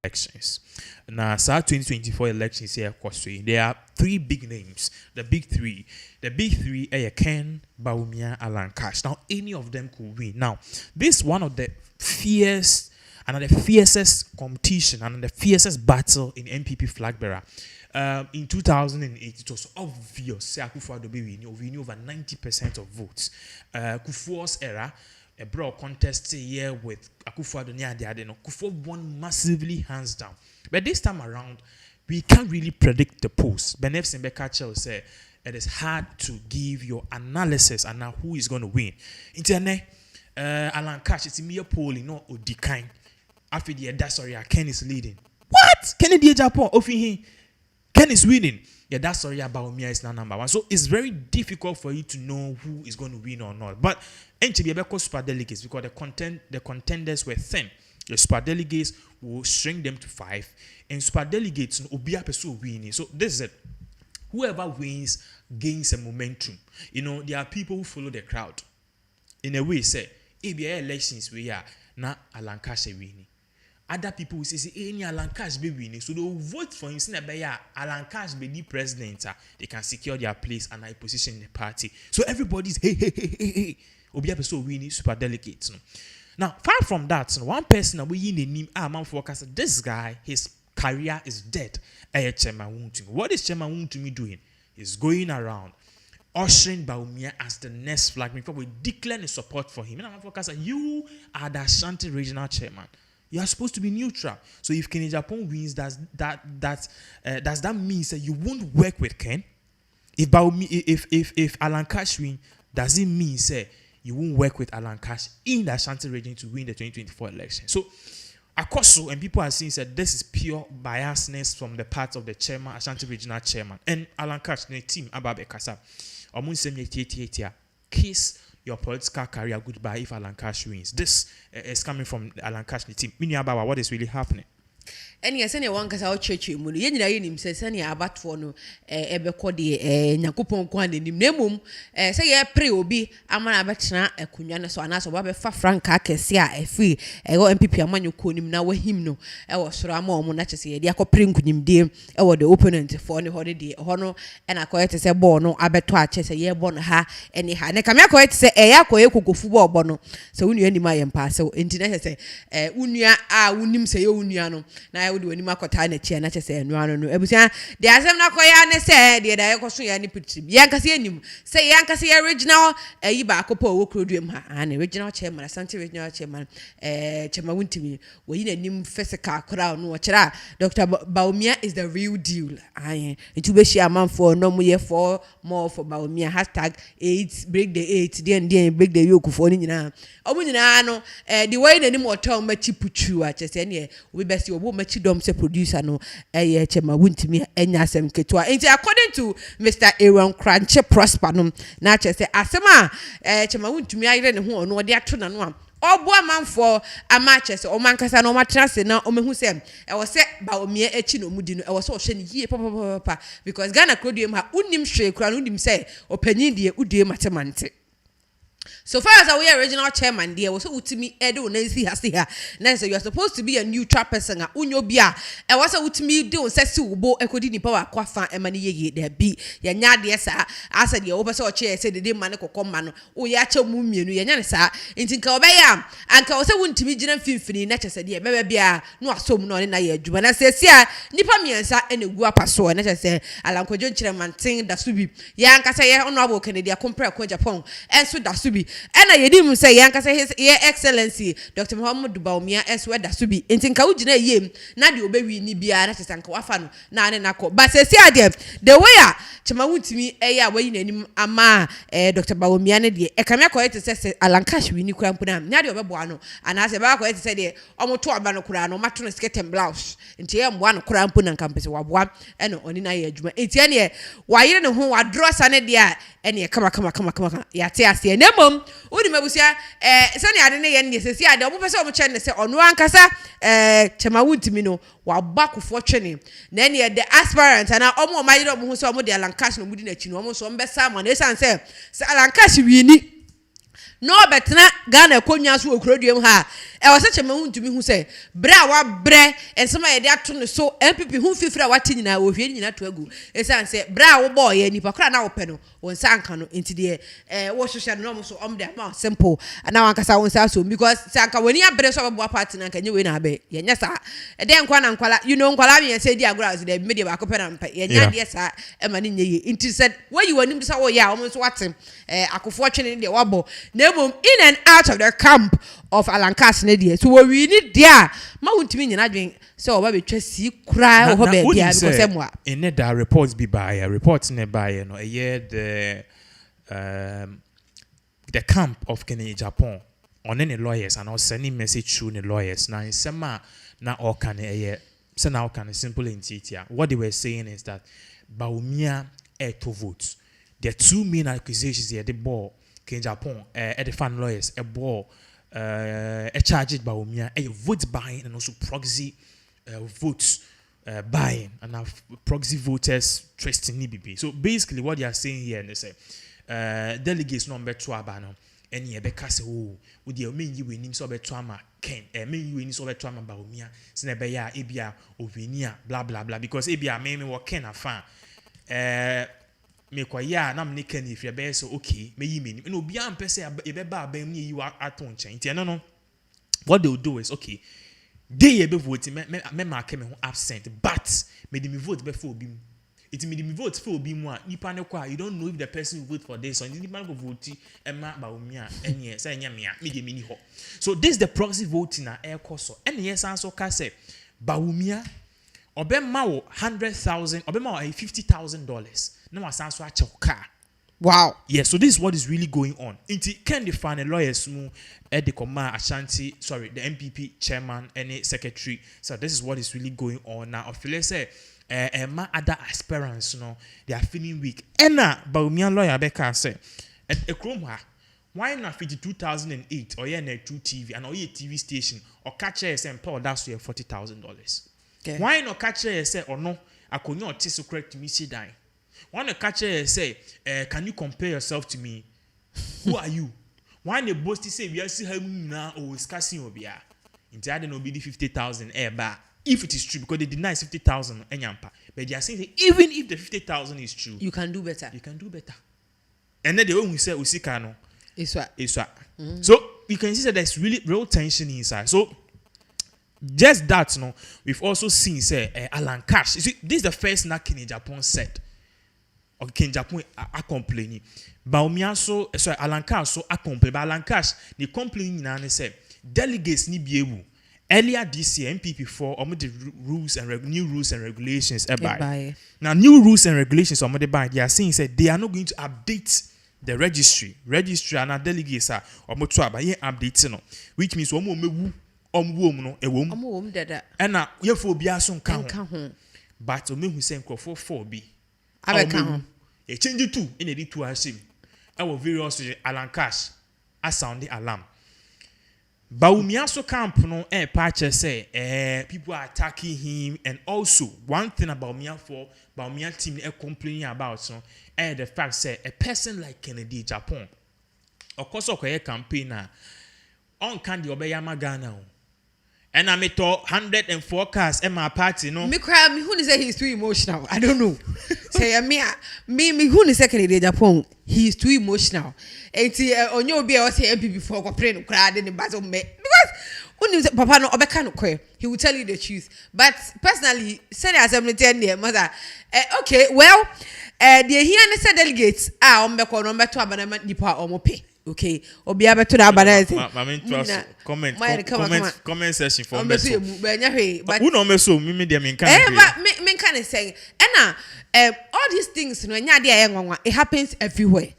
elections. Now, 2024 elections here, there are three big names. The big three are Ken, Bawumia, Alan Cash. Now, any of them could win. Now, this is one of the fiercest competition and the fiercest battle in MPP flag bearer. In 2008, it was obvious that Akufo-Addo will win over 90% of votes. Kufuor's era, a broad contest here with Akufo-Addo near the other. Kufuor won massively, hands down. But this time around, we can't really predict the polls. Benef Simbeka said it is hard to give your analysis and now who is going to win. Internet, Alan Cash, it's a mere polling, no decline. After the sorry, Ken is leading. What? Kennedy Japan, Ken is winning. Yeah, that's sorry about me is now number one. So it's very difficult for you to know who is going to win or not. But NTB super delegates because the contenders were thin. The super delegates will shrink them to 5, and super delegates will be able to win. So this is it. Whoever wins gains a momentum. You know, there are people who follow the crowd. In a way, say, if there are elections we are now Alan Cash winning. Other people will say, any Alan Cash be winning. So they will vote for him. Saying that Alan Cash be the president. They can secure their place and a position in the party. So everybody's hey. Will be able to win super delegates. Now, far from that, one person we in the name man forecast this guy, his career is dead. What is Sh0ts doing? He's going around ushering Bawumia as the next flag. Before we declare the support for him, and I'm forecast you are the Ashanti regional chairman. You are supposed to be neutral. So if Ken Japan wins, does that mean that you won't work with Ken? If Alan Cash wins, does it mean say you won't work with Alan Cash in the Ashanti region to win the 2024 election? So, of course, so, and people are saying that this is pure biasness from the part of the chairman, Ashanti regional chairman, and Alan Cash, the team, Ababe Kasa. Kiss your political career goodbye if Alan Cash wins. This is coming from Alan Cash, the team. Meaning about what is really happening. And yes, anyone can say church mu no yenina yenim say sani abatfo no ebekọ de nyakopon kwan de nim nemum say ye pre obi amana abetena akunwa ne so anaso ba be fa franka akese a efi ego MPP amanyoko nim na wahim no e wo soro ama omo na chese ye de akopre nkunim de e wo the opponent for ne hode de ho no e na koyete say ball no abeto a chese ye ball no ha eni ha ne kamya koyete say e ya koye kokofu ball ball no say unua nim ayem pa say enti say unua a unim say ye unua no na would when you makota na chia na chese enu anu no ebusia de asem na koya ne se de da yekoso ya ni pitrim yankase enim say yankase ya original yi ba akopa wo kroduem ha an original chairman Asante regional chairman Sh0ts Wontumi we yi nanim physical crowd no kira Dr. Bawumia is the real deal aye ntu be share amanfo no mo ye for more for Bawumia #8 break the 8 den break the yoke for ni nyina omo nyina no the way nanim otom machi putu a chese ne we best obo machi dom se producer no Sh0ts Wontumi enya asem ketua enti according to Mr. Aaron Cranche Prosper no na chese asema Sh0ts Wontumi ayire ne ho no de ato na no am obo amanfo amachese o mankasa no matrase na o mehu se e wo se Bawumia echi no mudi no e wo se o hwe ne yie papa because Ghana kroduem ha unim hwe kura no unim se opanyin de udue matemante. So far as we original chairman there was Utimi Edo Nancy Hasia. Nancy, you are supposed to be a neutral person. Unyo bia. And was Utimi do sessi ubo ekodini power kwafa emani ye there be. Ya nyadi esa. I said ya obaso chair said the day maneko komano. O ya cho mumie no ya nyane sa. Inti nka obeya. Anka wose Wontumi jina mfimfini na chese de bebe bia no asom no na ye adwuma na sesia nipa miensa ene gu apaso na chese alankwadwo nkiremanten da subi. Ya anka se ye honorable Kennedy compare ko Japan. Enso da subi. And I didn't say Yankasa his excellency Dr. Muhammad Bawumia as well as to be in Tinkawujina yem, Nadi obewi ni bia na Sanka wafano na nako. But say the way Sh0ts Wontumi eya we ni ama Dr. Bawumia ne de e kamya ko ete say Alan Cash wi ni kura mpuna nyade obebo no and as ba ko ete say de omoto aba no kura no mato no skirt and blouse nti ye mboa no kura mpuna nkampese waboa e no oni na ye adwuma enti ene wayire ne ho wadro sa ne de a ene kama ya te ase nemom odi mabusia sani ade ne ye ne sesi ade obo pese obo che ne se ono ankasa Sh0ts Wontumi no waba kofo twene na ne the aspirant na omo mayire obo ho se omo de Alan Cash no mudi na chi no omo so mbesa ma na esan se Alan Cash wi ni no betena Ghana konya so okrodiem ha e wo se chema huntumi hu se bra wa bre ensema ye de ato ne so MPP hu fifira wati nyina wo hwie nyina to agu esan se bra wo boy ye nipa kra na wo pe no won sa anka no enti de wo hwehwe no so omde ma simple na wankasa won sa so because se anka woni abre so babo party na nka nye we na abe ye nya sa e de nkwa na nkwala nkwala me se di agora so de me de ba ko pe na mpa ye nya de sa e ma ne nye ye enti said where you wanim sa wo ya wo so watem akofo twene de wabo na in and out of the camp of Alankas Nedia. So we need there. Ma wuntimi nyina dwen so oba betwa si kura ho be bia because emwa. In that reports be by reports ne by no the camp of Kenya Japan on any lawyers and sending message through the lawyers now in sema na all can say now can simple in titia. What they were saying is that Baumia to votes. The two main accusations here the ball Kenya Japan the fan lawyers a ball a charged Baumia a vote buying and also proxy votes buying and have proxy voters trusting NBB. So basically what they are saying here and they say delegates number 2 abano and ye beka say oh with the main you win so beto ama ken main you win so beto ama Baumia snebe ya ebia ovinia blah blah blah because ebia me wo ken afa me kwa ya na me ken if ye be so okay me yi me no obi am pese e be ba ba me yi wa aton chen ntia no what they will do is okay they ye be vote me mark me ho absent but me di me vote be for obi mu it me di me vote for obi mu a nipa ne kwa you don't know if the person will vote for this or nipa go vote ema ba omi a enye say enya me a me di me ni ho so this the proxy voting na e koso ene yes so ka say ba omi a obema wo 100,000 obema wo $50,000 na wasan so ache car. Wow. Yeah, so this is what is really going on. Inti can define a lawyers mu the command Ashanti, sorry, the MPP chairman any secretary. So this is what is really going on now. Of let's say ma other aspirants no they are feeling weak. Ena Baumian lawyer Becca say a chrome why not 2008 or yeah 2 TV and or a TV station or catch and Paul that's your $40,000. Okay. Why not catch say or no I could not so correct to me see die. Why not catch say can you compare yourself to me? Who are you? Why the boss say we are still having now or discussing obia? In the other no be 50,000 but if it is true because they deny 50,000 enyampa but they are saying even if the 50,000 is true you can do better. You can do better. And then the one who say usika no Iswa. So you can see that there's really real tension inside. So just that no we've also seen say Alan Cash. You see this is the first knocking in Japan said. Okay, in Japan are complaining. Baumia so sorry Alan Cash so a complain. But Alan Cash the complaining and say delegates ni be able earlier this year MPP4 the rules and new rules and regulations by. Now new rules and regulations the by they are saying said they are not going to update the registry and delegates are to update no which means mewu no ewom dada na yefo bia so nka ho but omehu say nkrofo 4B abeka ho e change to in the two ashim our various Alan Cash a sound the alarm Baumia so camp no patch say people are attacking him and also one thing about Baumia team complaining about so the fact say a person like Kennedy Japan of course okay campaigner on candy obeyama Ghana and I met 104 cars in my party no me cry me who say he's too emotional I don't know say me who say Kennedy Japan he's too emotional enti onyo bia o say MPP before go pray no cry dey battle me because papa no obeka no kwe he will tell you the truth but personally say assembly 10 there mother okay well the here ne say delegates ombeko no beto abanama nipa omope okay obi abeto na abanama comment section for beto but who no meso me dey me kan but me kan say na all these things no nya dey enwanwa it happens everywhere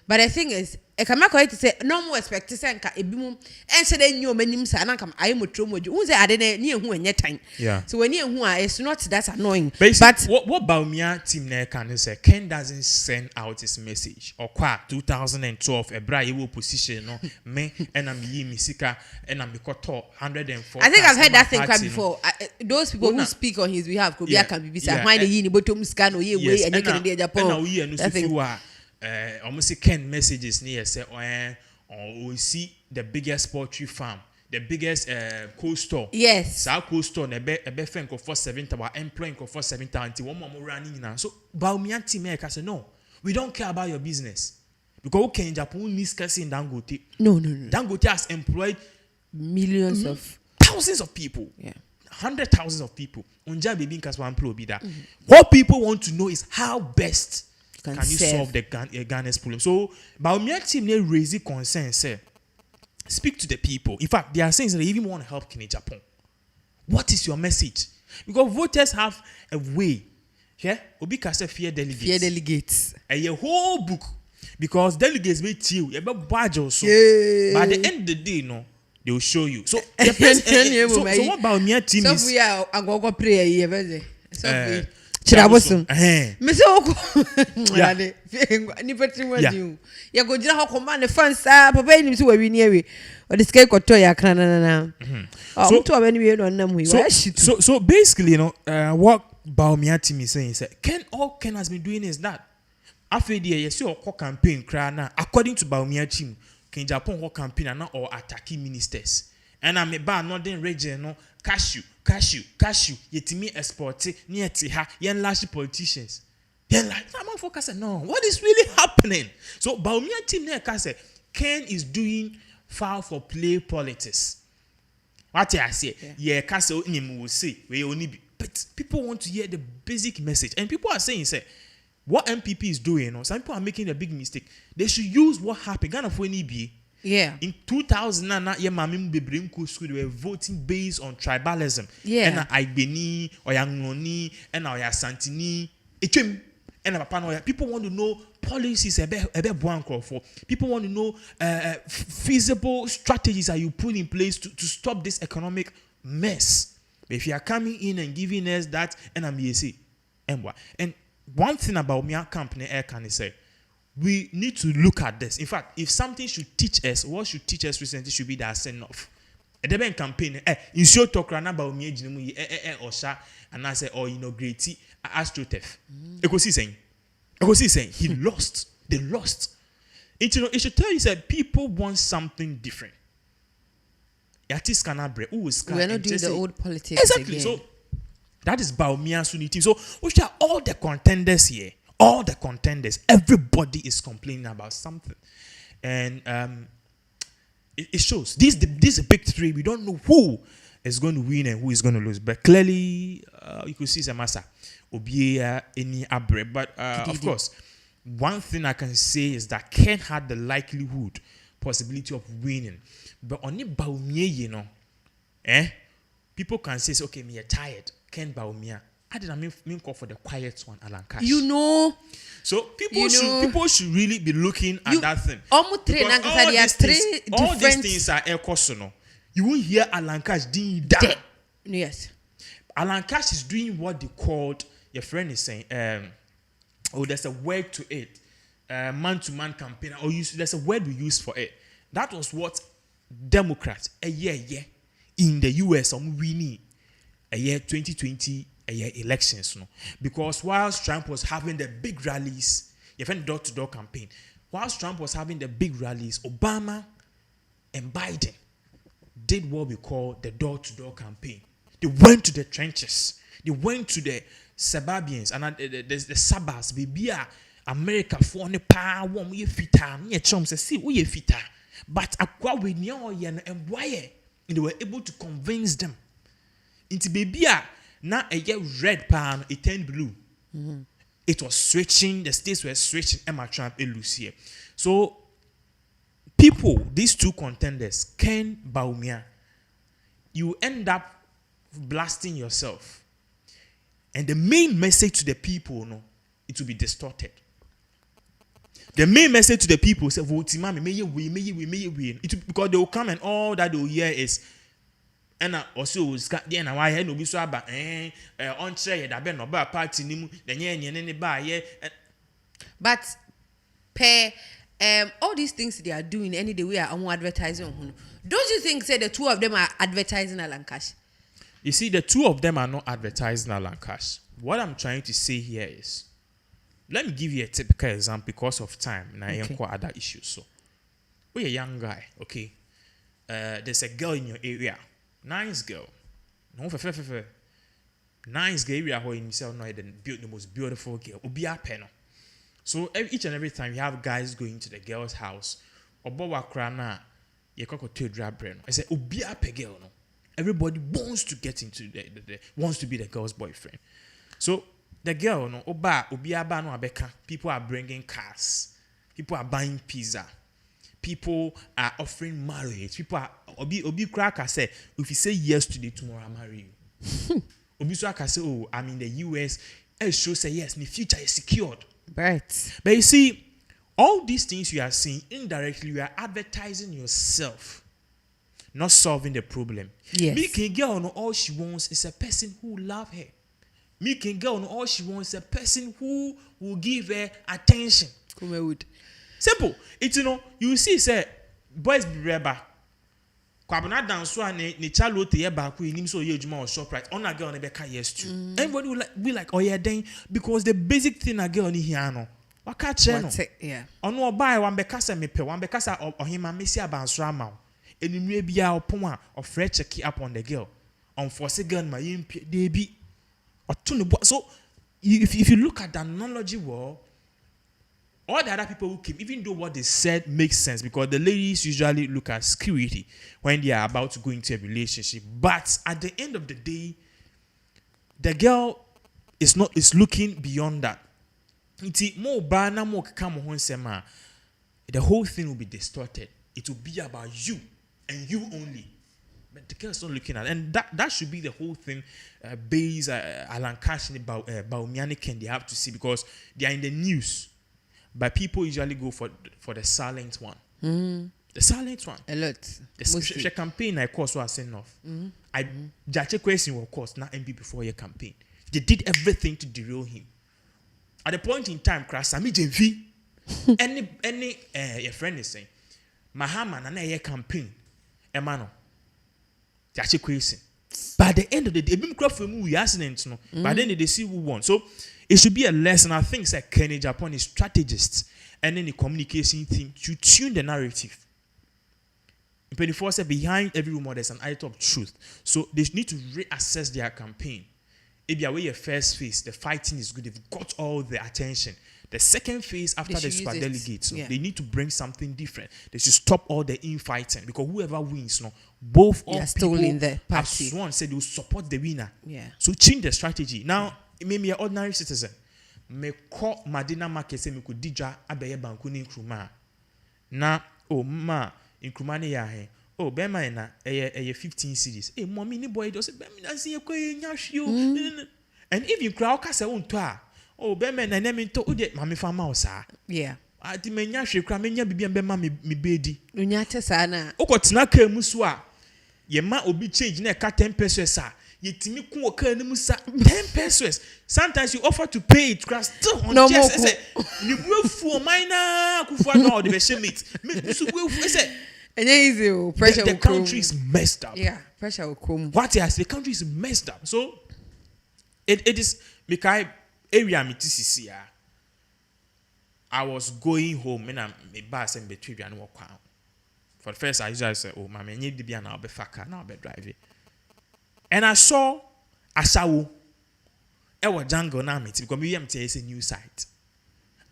but the thing is e come correct to say no more expect to say nka ebimum ense dey nyi omanim sa na kam ayi motro moju who say ade na ehun enye tan so when ehun it's not that annoying but what Baumia team na can say Ken doesn't send out his message or kwa 2012 ebra ye position no me and am yi misika and am koto 104 I think I've heard that thing before those people who speak on his behalf could be can be say why the yi ni botom scan or ye way and you can dey Japan na we no almost Ken messages near say or we see the biggest poultry farm, the biggest cold store. Yes. South cold store na be fenko for 7,000 or employing for 7,000 until one more running now. So Baumia team make say no, we don't care about your business. Because okay in Japan needs in Dangote. No. Dangote has employed millions of thousands of people. Yeah. 100,000 of people. Unja baby one pro be that. What people want to know is how best can you solve the Ghana's problem. So Baumia team they raise concern say speak to the people. In fact, they are saying they even want to help Kenya Japan. What is your message? Because voters have a way. Yeah, Obi Kase fear delegates. Fear delegates. A whole book. Because delegates may tell you about badge also. Yeah. But at the end of the day, no, they will show you. So, so what about me team is? So we are go prayer here, so Chirabosun. Mese oko. Ade. Ni peti wadi. Ya go jira ho command fans papa ni so we near we. O the sky koto ya kra na. Oh, to abani we no nam we. So basically, you know, what Baumia team is saying is that Ken has been doing is that after the yes your campaign cry according to Baumia team Ken Japan what campaign and or attacking ministers and I'm a bar northern region no cashew yetimi export near tiha yen large politicians then like I'm focus no what is really happening. So Baumia team there say Ken is doing foul for play politics. What I say yeah castle him will say we only be, but people want to hear the basic message and people are saying say what MPP is doing, some people are making a big mistake. They should use what happened. Ghana for NB. Yeah. In 2000, they were voting based on tribalism. Yeah. And Aibeni, or Yangnoni, and our Santini. And people want to know policies a bit for. People want to know feasible strategies that you put in place to stop this economic mess. If you are coming in and giving us that, and I'm and one thing about my company Air can say we need to look at this. In fact, if something should teach us, what should teach us recently should be that send off. A debate campaign in short talk about me or sha and I say or inaugurate Sh0ts. Saying he lost. They lost. It should tell you that people want something different. We're not doing the old politics. Exactly. Again. So that is Baumia Sunni team. So which are all the contenders here? All the contenders. Everybody is complaining about something. And it shows. This big three, we don't know who is going to win and who is going to lose. But clearly, you could see Zamasa, Obia, any Abre. But of course, one thing I can say is that Ken had the likelihood, possibility of winning. But only Baumia, people can say, okay, me are tired. Ken Baumia. I didn't mean call for the quiet one, Alan Cash. So people should really be looking at that thing. All these things are air no. You won't hear Alan Cash doing that. Yes. Alan Cash is doing what they called, your friend is saying, there's a word to it. Man-to-man campaign. There's a word we use for it. That was what Democrats, in the US, winning a year 2020 elections, no, because whilst Trump was having the big rallies, even door-to-door campaign, whilst Trump was having the big rallies, Obama and Biden did what we call the door-to-door campaign. They went to the trenches, they went to the suburbians and the suburbs. Baby, America for ne power we fita, near chums see we fita, but akwa we near and why they were able to convince them. Into baby, now a red pan, it turned blue. Mm-hmm. It was switching, the states were switching, Emma Trump and Lucia. So, people, these two contenders, Ken Baumia, you end up blasting yourself. And the main message to the people, no, it will be distorted. The main message to the people is, vote, may you win. Because they will come and all that they will hear is, and also then why had no be so about on share that be no ba party ni mu the nye ba ye. But all these things they are doing any the way are advertising on. Don't you think say the two of them are advertising Alan Cash? You see, the two of them are not advertising Alan Cash. What I'm trying to say here is let me give you a typical example because of time. Now, okay. Other issues. So, we're a young guy, okay? There's a girl in your area, nice girl. No, nice girl area where you know the most beautiful girl. Ubia peno. So each and every time you have guys going to the girl's house, obawa krana, you koko to drab brain. I say ubia pe girl no. Everybody wants to get into wants to be the girl's boyfriend. So the girl no ubia ba no abeka. People are bringing cars. People are buying pizza. People are offering marriage. People are obi cracker say if you say yes today, tomorrow I'll marry you. Obi so can say, oh, I'm in the US. It shows say yes, the future is secured. Right. But you see, all these things you are seeing indirectly, you are advertising yourself, not solving the problem. Yes. Me can girl no all she wants is a person who love her. Me can girl no all she wants is a person who will give her attention. Simple. It's you see say boys be rebel. Kwabena dance one ne chalo te ba ku nim so ye adwuma or Sh0pped on a girl ne beka yes to. Everybody will be like oh yeah then because the basic thing a girl ni here no. Waka che no. Yeah. Ono oba wan beka se mepe wan beka sa ohima mesi abansro ama. Enunue bia opon a ofre check up on the girl. On force girl ma yim dey bi. So if you look at the analogy world, all the other people who came, even though what they said makes sense, because the ladies usually look at security when they are about to go into a relationship. But at the end of the day, the girl is looking beyond that. The whole thing will be distorted. It will be about you and you only. But the girl is not looking at it. And that should be the whole thing. Base Alan Cash about Mianiken they have to see, because they are in the news. But people usually go for the silent one. The silent one. A lot. The campaign I course was sent off. I judge a question of course not MP before your campaign. They did everything to derail him. At the point in time, crash Sami JV. any your friend is saying, Mahama na your campaign. Emano. Judge a question. By the end of the day, we accidents no. By then they see who won. So it should be a lesson. I think that Kenny Japan is strategist and then the communication team to tune the narrative. In 24 said behind every rumor there's an item of truth. So they need to reassess their campaign. If you are your first phase, the fighting is good. They've got all the attention. The second phase after the super delegates, they need to bring something different. They should stop all the infighting, because whoever wins, both all people in the party have sworn said they will support the winner. Yeah. So change the strategy. Now, maybe an ordinary citizen may call Madina Market say me could dija abeye banku ni nkruma. Na in nkruma ne ya he. Oh, bema na 15 cedis. Eh, mommy ni boy just be me na see ekwe nyahwe. And if you crowd ka say unto a, oh, bema na name to ode mame fama o sa. Yeah. Ati me nyahwe kra me nya bibia be ma me bedi. Unya te sa na. Okotena ka mu so a, ye ma obi change na ka 10 pesos a. Yetimi ku oka ni mu sa 10 pesos. Sometimes you offer to pay it crash still on no chest. Say ni buafu o mina kufu na the be meet. Me so buafu say easy pressure. The country is messed up. Yeah, pressure will come. What yes, the country is messed up. So it is because area me TCC. I was going home and I'm a bus and between and walk out. For the first I usually say, oh, my need to be an be fucker, now be driving. And I saw Ashawo. I was jungle now, because maybe I'm telling a new site.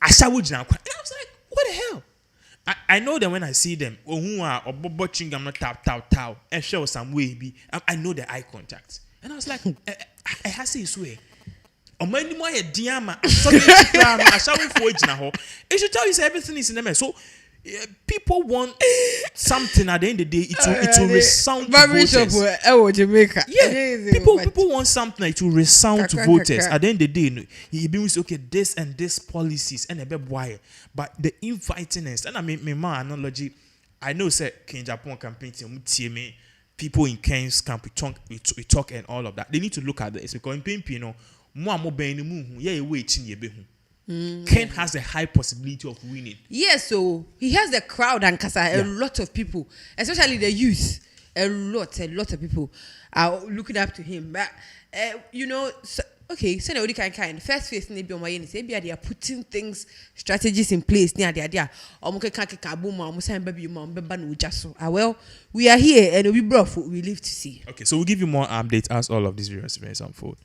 Ashawo Jana. And I was like, what the hell? I know that when I see them, who are or watching, I'm not tau, and show some way be. I know the eye contact. And I was like, I have to say, or many more a diama, it should tell you everything is in the mess. So people want something at the end of the day. It will resound to voters. Jamaica. Yeah, people want something that will resound to voters. At the end of the day, he means okay, this and this policies and a bit wire. But the infightingness, and I mean, my analogy, I know say King Japan campaign team, people in Ken's camp we talk and all of that. They need to look at this because in Pimpi, Ken has a high possibility of winning. Yes, so he has the crowd and a lot of people, especially the youth. A lot of people are looking up to him. But okay, so now we kind first phase ni bi o maye ni say they are putting things strategies in place ni ade o mo keka boom o mo san ba bi mo be ba no uja so well we are here and we brought we live to see. Okay, so we'll give you more updates as all of these various events unfold.